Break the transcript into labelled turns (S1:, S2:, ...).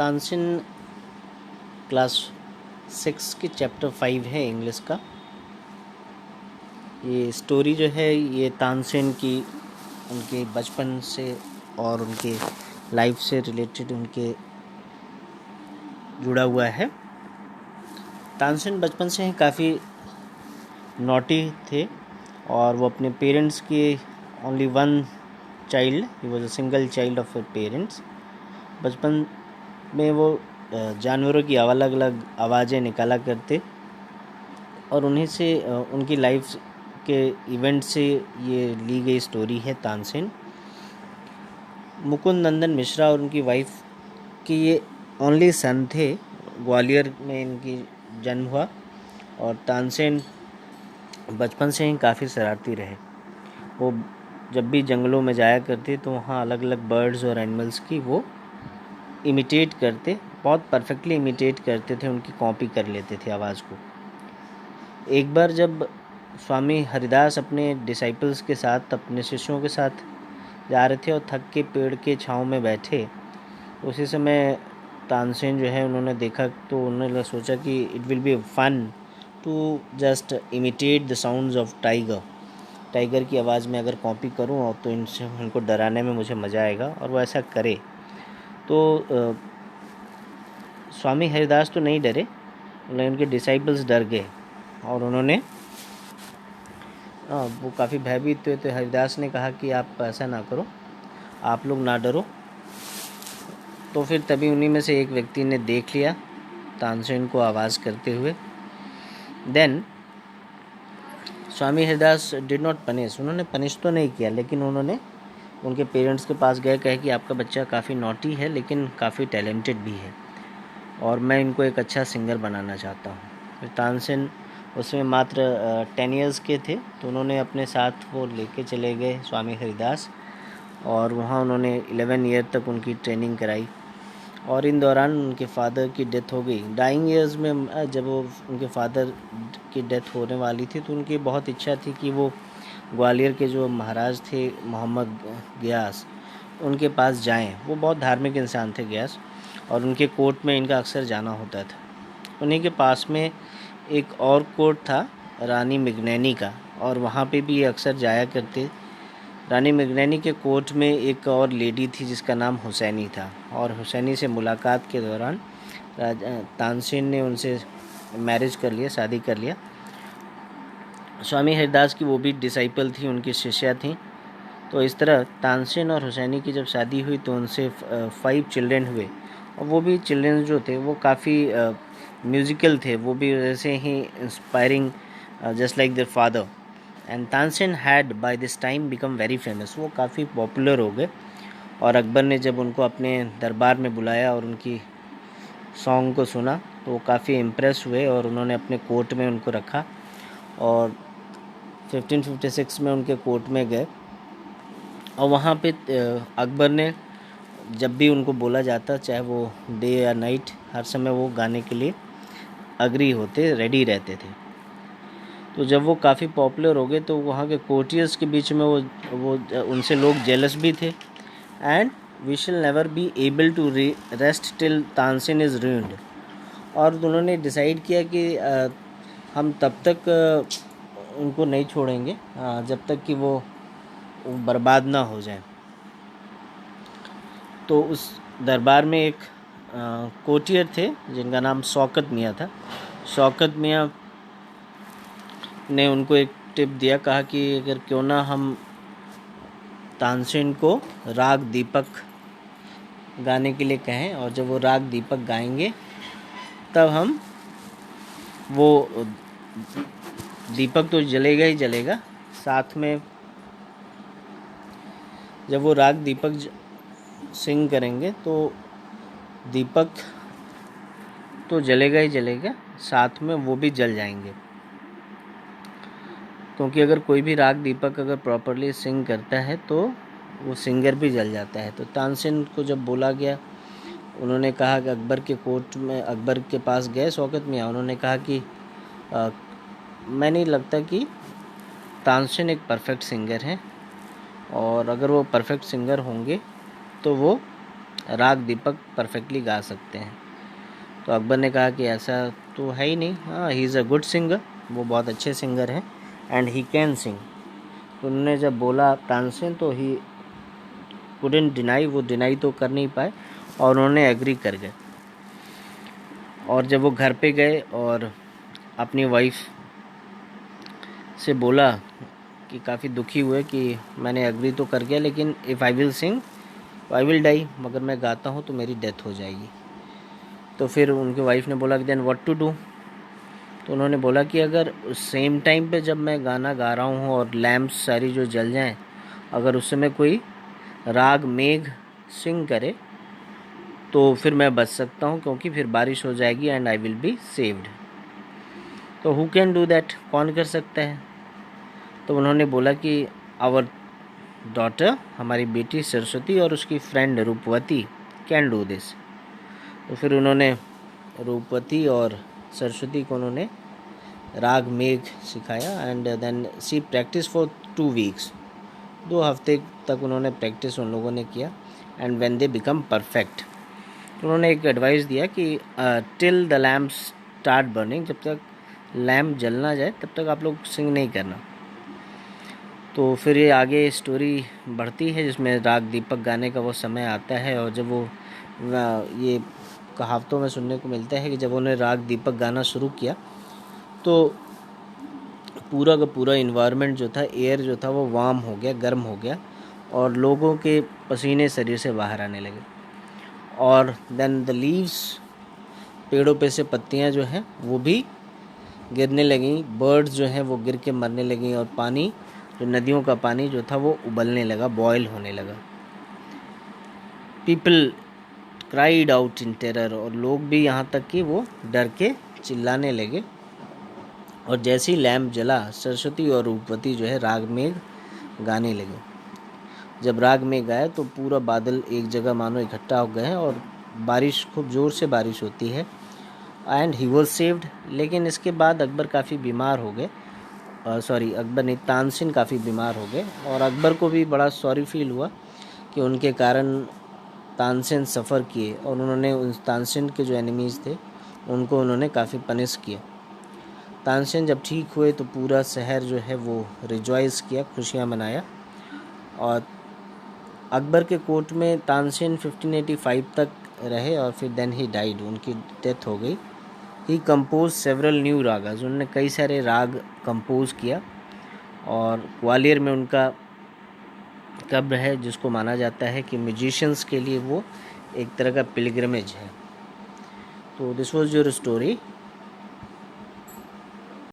S1: Tansen class 6 के chapter 5 है English का। ये स्टोरी जो है ये तानसेन की उनके बचपन से और उनके लाइफ से रिलेटेड उनके जुड़ा हुआ है। तानसेन बचपन से ही काफ़ी नॉटी थे और वो अपने पेरेंट्स के only one child, he was a single child of parents. बचपन में वो जानवरों की अलग अलग आवाज़ें निकाला करते और उन्हीं से उनकी लाइफ के इवेंट से ये ली गई स्टोरी है तानसेन। मुकुंद नंदन मिश्रा और उनकी वाइफ की ये ओनली सन थे। ग्वालियर में इनकी जन्म हुआ और तानसेन बचपन से ही काफ़ी शरारती रहे। वो जब भी जंगलों में जाया करते तो वहाँ अलग अलग बर्ड्स और एनिमल्स की वो इमिटेट करते, बहुत परफेक्टली इमिटेट करते थे, उनकी कॉपी कर लेते थे आवाज़ को। एक बार जब स्वामी हरिदास अपने डिसाइपल्स के साथ, अपने शिष्यों के साथ जा रहे थे और थक के पेड़ के छांव में बैठे, उसी समय तानसेन जो है उन्होंने देखा तो उन्होंने सोचा कि it will be fun to just imitate the sounds of tiger की आवाज़ में अगर कॉपी करूँ और तो इनसे उनको डराने में मुझे मज़ा आएगा, और वो ऐसा करे। तो स्वामी हरिदास तो नहीं डरे, उनके डिसाइपल्स डर गए और उन्होंने वो काफ़ी भयभीत हुए। तो हरिदास ने कहा कि आप ऐसा ना करो, आप लोग ना डरो। तो फिर तभी उन्हीं में से एक व्यक्ति ने देख लिया तानसेन को आवाज़ करते हुए। Then Swami Haridas did not punish, उन्होंने पनिश तो नहीं किया, लेकिन उन्होंने उनके पेरेंट्स के पास गए, कहे कि आपका बच्चा काफ़ी नॉटी है लेकिन काफ़ी टैलेंटेड भी है और मैं इनको एक अच्छा सिंगर बनाना चाहता हूँ। फिर तानसेन उसमें मात्र 10 ईयर्स के थे, तो उन्होंने अपने साथ वो लेके चले गए स्वामी हरिदास और वहाँ उन्होंने 11 ईयर तक उनकी ट्रेनिंग कराई। और इन दौरान उनके फादर की डेथ हो गई। डाइंग ईयर्स में जब वो उनके फादर की डेथ होने वाली थी तो उनकी बहुत इच्छा थी कि वो ग्वालियर के जो महाराज थे मोहम्मद गियास, उनके पास जाएं। वो बहुत धार्मिक इंसान थे गियास, और उनके कोर्ट में इनका अक्सर जाना होता था। उन्हीं के पास में एक और कोर्ट था रानी मिगनैनी का, और वहाँ पे भी ये अक्सर जाया करते। रानी मिगनैनी के कोर्ट में एक और लेडी थी जिसका नाम हुसैनी था, और हुसैनी से मुलाकात के दौरान तानसेन ने उनसे मैरिज कर लिया, शादी कर लिया। स्वामी हरिदास की वो भी डिसाइपल थी, उनकी शिष्या थी। तो इस तरह तानसेन और हुसैनी की जब शादी हुई तो उनसे 5 चिल्ड्रेन हुए, और वो भी चिल्ड्रेन जो थे वो काफ़ी म्यूज़िकल थे, वो भी वैसे ही inspiring just like their father. And Tansen had by this time become very famous, वो काफ़ी पॉपुलर हो गए। और अकबर ने जब उनको अपने दरबार में बुलाया और उनकी सॉन्ग को सुना तो वो काफ़ी इम्प्रेस हुए और उन्होंने अपने कोर्ट में उनको रखा, और 1556 में उनके कोर्ट में गए। और वहाँ पे अकबर ने जब भी उनको बोला जाता, चाहे वो डे या नाइट, हर समय वो गाने के लिए अग्री होते, रेडी रहते थे। तो जब वो काफ़ी पॉपुलर हो गए तो वहाँ के कोर्टियर्स के बीच में वो उनसे लोग जेलस भी थे। And we shall never be able to rest till Tansen is ruined. और उन्होंने डिसाइड किया कि हम तब तक उनको नहीं छोड़ेंगे जब तक कि वो बर्बाद ना हो जाए। तो उस दरबार में एक कोर्टियर थे जिनका नाम शौकत मियाँ था। शौकत मियाँ ने उनको एक टिप दिया, कहा कि अगर क्यों ना हम तानसेन को राग दीपक गाने के लिए कहें, और जब वो राग दीपक गाएंगे तब हम वो दीपक तो जलेगा ही जलेगा, साथ में जब वो राग दीपक सिंग करेंगे तो दीपक तो जलेगा ही जलेगा, साथ में वो भी जल जाएंगे। क्योंकि अगर कोई भी राग दीपक अगर प्रॉपरली सिंग करता है तो वो सिंगर भी जल जाता है। तो तानसेन को जब बोला गया, उन्होंने कहा कि अकबर के कोर्ट में अकबर के पास गए शौकत मियाँ, उन्होंने कहा कि मैं नहीं लगता कि तानसेन एक परफेक्ट सिंगर हैं, और अगर वो परफेक्ट सिंगर होंगे तो वो राग दीपक परफेक्टली गा सकते हैं। तो अकबर ने कहा कि ऐसा तो है ही नहीं, हाँ he is a good singer, वो बहुत अच्छे सिंगर हैं, एंड ही कैन सिंग। तो उन्होंने जब बोला तानसेन तो ही कुडंट डिनाई, वो डिनाई तो कर नहीं पाए और उन्होंने एग्री कर गए। और जब वो घर पे गए और अपनी वाइफ से बोला कि काफ़ी दुखी हुए कि मैंने एग्री तो कर गया, लेकिन if I will sing I will die, मगर मैं गाता हूँ तो मेरी डेथ हो जाएगी। तो फिर उनके वाइफ ने बोला कि देन व्हाट टू डू। तो उन्होंने बोला कि अगर सेम टाइम पे जब मैं गाना गा रहा हूँ और लैम्प्स सारी जो जल जाएं, अगर उस समय कोई राग मेघ सिंग करे तो फिर मैं बच सकता हूँ, क्योंकि फिर बारिश हो जाएगी and I will be saved. तो हु कैन डू दैट, कौन कर सकता है। तो उन्होंने बोला कि आवर डॉटर, हमारी बेटी सरस्वती और उसकी फ्रेंड रूपवती कैन डू दिस। तो फिर उन्होंने रूपवती और सरस्वती को उन्होंने राग मेघ सिखाया and then she practice for 2 weeks. 2 हफ्ते तक उन्होंने प्रैक्टिस उन लोगों ने किया and when they become perfect. तो उन्होंने एक एडवाइस दिया कि till the lamp start burning, जब तक लैम्प जल ना जाए तब तक आप लोग सिंग नहीं करना। तो फिर ये आगे स्टोरी बढ़ती है जिसमें राग दीपक गाने का वो समय आता है, और जब वो ये कहावतों में सुनने को मिलता है कि जब उन्होंने राग दीपक गाना शुरू किया तो पूरा का पूरा इन्वायरमेंट जो था, एयर जो था वो वार्म हो गया, गर्म हो गया, और लोगों के पसीने शरीर से बाहर आने लगे। और देन द लीव्स, पेड़ों पे से पत्तियां जो हैं वो भी गिरने लगीं, बर्ड्स जो हैं वो गिर के मरने लगीं, और पानी जो नदियों का पानी जो था वो उबलने लगा, बॉयल होने लगा। People cried out in terror, और लोग भी यहाँ तक कि वो डर के चिल्लाने लगे। और जैसे ही लैम्प जला, सरस्वती और रूपवती जो है राग मेघ गाने लगे। जब राग मेघ गाया तो पूरा बादल एक जगह मानो इकट्ठा हो गए और बारिश, खूब ज़ोर से बारिश होती है, एंड ही वॉज सेव्ड। लेकिन इसके बाद अकबर काफ़ी बीमार हो गए, अकबर नहीं, तानसेन काफ़ी बीमार हो गए, और अकबर को भी बड़ा सॉरी फील हुआ कि उनके कारण तानसेन सफ़र किए, और उन्होंने उन तानसेन के जो एनिमीज़ थे उनको उन्होंने काफ़ी पनिश किया। तानसेन जब ठीक हुए तो पूरा शहर जो है वो रिजॉइस किया, खुशियाँ मनाया। और अकबर के कोर्ट में तानसेन 1585 तक रहे और फिर देन ही डाइड, उनकी डेथ हो गई। ही कंपोज सेवरल न्यू रागाज, उन्होंने कई सारे राग कंपोज किया, और ग्वालियर में उनका कब्र है जिसको माना जाता है कि म्यूजिशियंस के लिए वो एक तरह का पिलग्रिमेज है। तो दिस वाज योर स्टोरी।